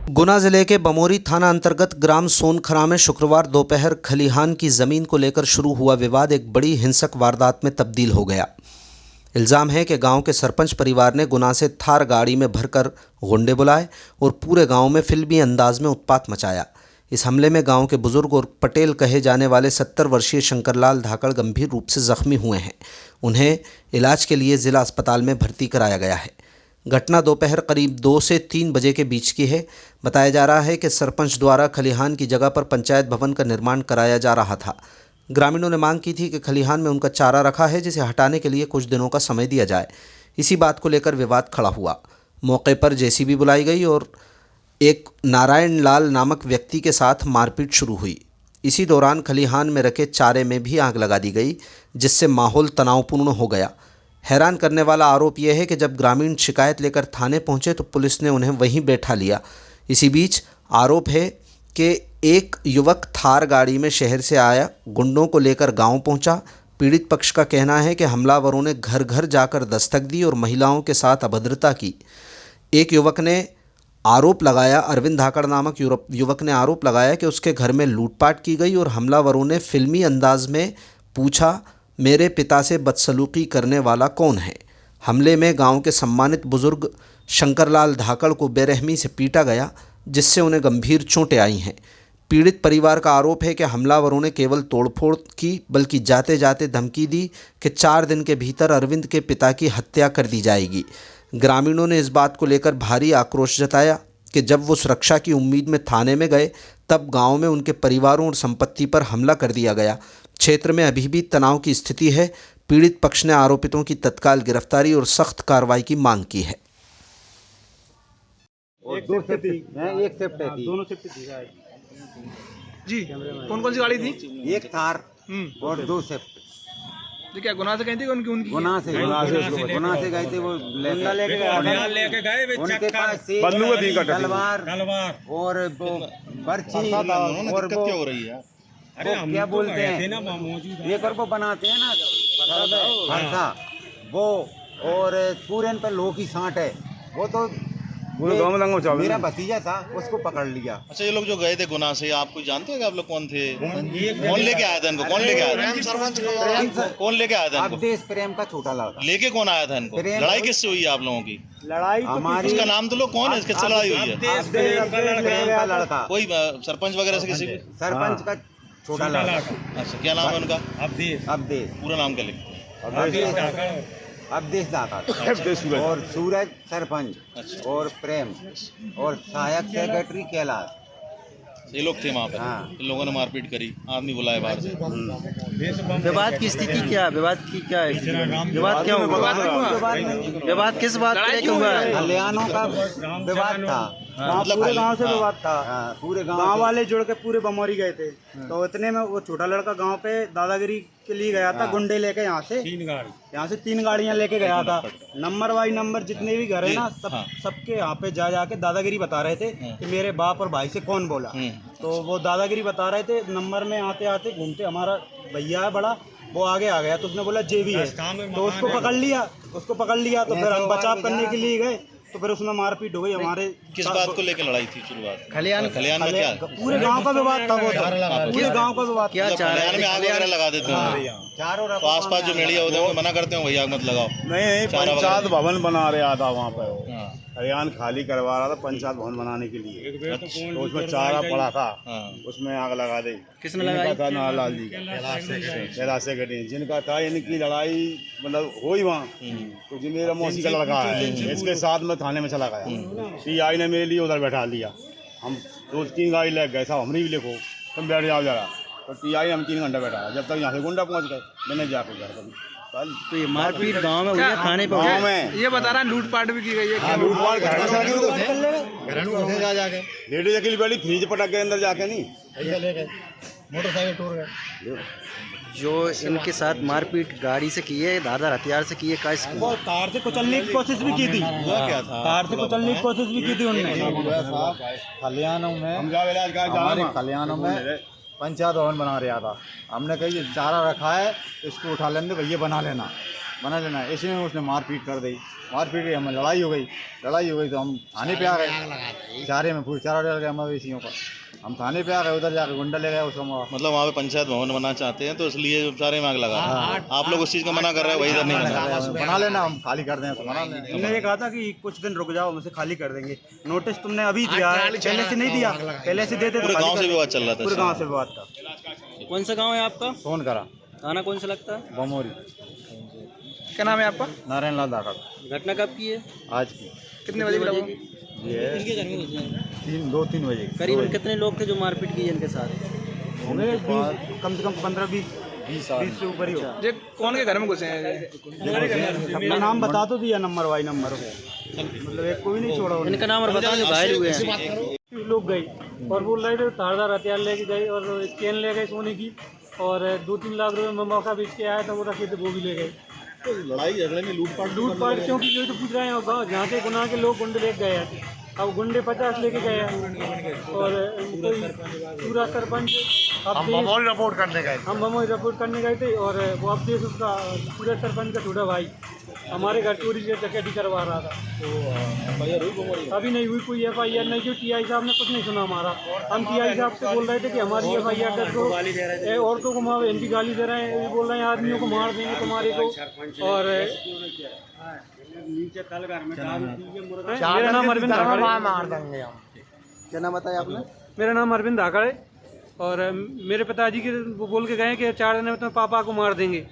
गुना जिले के बमोरी थाना अंतर्गत ग्राम सोनखरा में शुक्रवार दोपहर खलिहान की जमीन को लेकर शुरू हुआ विवाद एक बड़ी हिंसक वारदात में तब्दील हो गया। इल्जाम है कि गांव के सरपंच परिवार ने गुना से थार गाड़ी में भरकर गुंडे बुलाए और पूरे गांव में फिल्मी अंदाज में उत्पात मचाया। इस हमले में गांव के बुजुर्ग और पटेल कहे जाने वाले 70 वर्षीय शंकरलाल धाकड़ गंभीर रूप से जख्मी हुए हैं। उन्हें इलाज के लिए जिला अस्पताल में भर्ती कराया गया है। घटना दोपहर करीब 2 से 3 बजे के बीच की है। बताया जा रहा है कि सरपंच द्वारा खलिहान की जगह पर पंचायत भवन का निर्माण कराया जा रहा था। ग्रामीणों ने मांग की थी कि खलिहान में उनका चारा रखा है, जिसे हटाने के लिए कुछ दिनों का समय दिया जाए। इसी बात को लेकर विवाद खड़ा हुआ। मौके पर जेसीबी बुलाई गई और एक नारायण लाल नामक व्यक्ति के साथ मारपीट शुरू हुई। इसी दौरान खलिहान में रखे चारे में भी आग लगा दी गई, जिससे माहौल तनावपूर्ण हो गया। हैरान करने वाला आरोप यह है कि जब ग्रामीण शिकायत लेकर थाने पहुंचे तो पुलिस ने उन्हें वहीं बैठा लिया। इसी बीच आरोप है कि एक युवक थार गाड़ी में शहर से आया, गुंडों को लेकर गांव पहुंचा। पीड़ित पक्ष का कहना है कि हमलावरों ने घर घर जाकर दस्तक दी और महिलाओं के साथ अभद्रता की। एक युवक ने आरोप लगाया, अरविंद धाकड़ नामक युवक ने आरोप लगाया कि उसके घर में लूटपाट की गई और हमलावरों ने फिल्मी अंदाज में पूछा, मेरे पिता से बदसलूकी करने वाला कौन है। हमले में गांव के सम्मानित बुजुर्ग शंकरलाल धाकड़ को बेरहमी से पीटा गया, जिससे उन्हें गंभीर चोटें आई हैं। पीड़ित परिवार का आरोप है कि हमलावरों ने केवल तोड़फोड़ की, बल्कि जाते जाते धमकी दी कि 4 दिन के भीतर अरविंद के पिता की हत्या कर दी जाएगी। ग्रामीणों ने इस बात को लेकर भारी आक्रोश जताया कि जब वो सुरक्षा की उम्मीद में थाने में गए, तब गांव में उनके परिवारों और संपत्ति पर हमला कर दिया गया। क्षेत्र में अभी भी तनाव की स्थिति है। पीड़ित पक्ष ने आरोपितों की तत्काल गिरफ्तारी और सख्त कार्रवाई की मांग की है। और 2 सेफ्टी है, एक सेफ्टी थी, दोनों सेफ्टी थी जी। कौन कौन सी गाड़ी थी? एक थार और 2 सेफ्टी। जी क्या गुना से गई थी? उनकी गुना से गए थे। वो लेके गए उनके पास से तलवार और वो बर्छी और वो हो रही है। अरे हम क्या बोलते हैं, एक और वो बनाते हैं ना फरसा, वो और पूरे पे लोह की सांट है। वो तो मेरा भतीजा था, उसको पकड़ लिया। अच्छा, ये लोग जो गए थे गुना से, आपको जानते हैं कि आप लोग कौन थे? कौन लेके आया था इनको? कौन लेके आया था? कौन लेके आया था? अवधेश प्रेम का छोटा लड़का लेके कौन आया था इनको? लड़ाई किससे हुई है आप लोगों की? लड़ाई हमारी, उसका नाम तो लोग कौन है, किससे लड़ाई हुई है? प्रेम का लड़का, कोई सरपंच वगैरह से? किसी सरपंच का छोटा लड़का। अच्छा, क्या नाम है उनका? अवधेश। पूरा नाम क्या लिखते हैं? अवधेश धाकड़ और सूरज सरपंच और प्रेम और सहायक सेक्रेटरी कैलाश। ये लोग थे वहाँ पे। हाँ। इन लोगों ने मारपीट करी, आदमी बुलाए बाहर से। विवाद की स्थिति क्या? विवाद की क्या है? विवाद क्या हुआ? विवाद किस बात को लेकर हुआ है? कल्याणों का विवाद था। पूरे गांव से विवाद था। पूरे गांव वाले जुड़ के पूरे बमोरी गए थे, तो इतने में वो छोटा लड़का गांव पे दादागिरी के लिए गया था। गुंडे लेके यहाँ से 3 गाड़ियां लेके गया था। नंबर वाई नंबर जितने भी घर है ना, सबके यहाँ पे जाके दादागिरी बता रहे थे कि मेरे बाप और भाई से कौन बोला। तो वो दादागिरी बता रहे थे। नंबर में आते आते घूमते हमारा भैया है बड़ा, वो आगे आ गया, तो उसने बोला जेबी है, तो उसको पकड़ लिया। तो फिर हम बचाव करने के लिए गए, तो फिर उसमें मारपीट हो गई हमारे। किस बात को लेकर लड़ाई थी शुरुआत? खलिहान में क्या? पूरे गांव का विवाद था। वो पूरे गांव का विवाद। क्या खलिहान में आग वगैरह लगा देते हैं चारों तो आसपास जो मेड़िया होते हैं वो मना करते हैं, भैया आग मत लगाओ। नहीं, पंचायत भवन बना रहा था वहाँ पे। खलिहान खाली करवा रहा था पंचायत भवन बनाने के लिए। तो उसमें चारा पड़ा था, उसमें आग लगा दी। किसने लगाई? था नालाल जी, कैलाश सेक्रेटरी जिनका था। इनकी लड़ाई मतलब हुई वहाँ, तो जो मेरा मौसी का लड़का है, इसके साथ में थाने में चला गया। सीआई ने मेरे लिए उधर बैठा लिया। हम 2-3 गाड़ी ले गए, साहब हमरी भी लिखो, तुम बैठ जाओ जरा। तो टीआई हम 3 घंटा बैठा, जब तक यहाँ से गुंडा पहुँच गए। मैंने जाकर घर कभी तो ये मारपीट गांव में हुई है, थाने पे? गाँव में ये बता रहा है लूटपाट भी की गई है। लूटपाट लेडी अकेली बैठी, फ्रिज पटक के अंदर जाके नहीं, मोटरसाइकिल टूट गए। जो इनके साथ मारपीट गाड़ी से की है, धारदार हथियार से की है, का वो तार से कुचलने की कोशिश भी की थी। क्या था? तार से कुचलने की कोशिश भी की थी उन्होंने। खलिहानों में हमारे खलिहानों में पंचायत भवन बना रहा था। हमने कही चारा रखा है, इसको उठा लेने भैया, बना लेना। बना लेना। ऐसे में उसने मारपीट कर दी, मारपीट की हमें लड़ाई हो गई तो हम थाने पे आ गए। चारे में पूरी चारा डल गया मवेशियों का। हम थाने पे आ गए, उधर जाकर गुंडा ले गए उसको। मतलब वहाँ पे पंचायत भवन बना चाहते हैं तो इसलिए सारे में आग लगा। आप लोग उस चीज का मना कर रहे हैं, वही इधर नहीं बना। बना लेना, हम खाली कर दें तो बना लेना। तुमने ये कहा था कि कुछ दिन रुक जाओ, हमसे खाली कर देंगे। नोटिस तुमने अभी दिया है, पहले से नहीं दिया। पहले से देते पूरे गाँव से विवाद चल रहा था। पूरे गाँव से विवाद था। कौन सा गांव है आपका? फोन करा। थाना कौन सा लगता है? बमोरी। क्या नाम है आपका? नारायण लाल धाकड़। घटना कब की है? आज की कितने बजे मिला? ये 2-3 बजे। करीबन कितने लोग थे जो मारपीट की इनके साथ? होंगे कम से कम 15-20 से ऊपर ही हो। ये कौन के घर में घुसे हैं? अपना नाम बता तो दिया, नंबर वाई नंबर, मतलब एक को भी नहीं छोड़ा। इनका नाम और बताओ जो घायल हुए हैं। लोग गए और बोल रहे थे धारदार हथियार लेके गए और चेन ले गए सोने की, और 2-3 लाख रुपए में मौका बेच के आया था, वो रखे थे वो भी ले गए। तो लड़ाई झगड़े में लूटपाट क्योंकि यही तो पूछ रहे हैं। गाँव जहाँ के गुनाह के लोग गुंडे लेके गए हैं, अब गुंडे 50 लेके गए हैं और कोई पूरा सरपंच हम बमोरी रिपोर्ट करने गए थे और वो अब देश उसका पूरा सरपंच का छोटा भाई हमारे घर चोरी से डकैती करवा रहा था। तो अभी नहीं हुई कोई FIR नहीं, क्यों TI साहब ने कुछ नहीं सुना हमारा। हम TI साहब से बोल रहे थे कि हमारी FIR दर्ज करो, औरतों को मार इनकी गाली दे रहे हैं, बोल रहे हैं आदमियों को मार देंगे तुम्हारे को। और मेरा नाम अरविंद धाकड़ है। क्या नाम बताया आपने? मेरा नाम अरविंद धाकड़ है और मेरे पिताजी के वो बोल के गए कि 4 दिन में तो पापा को मार देंगे।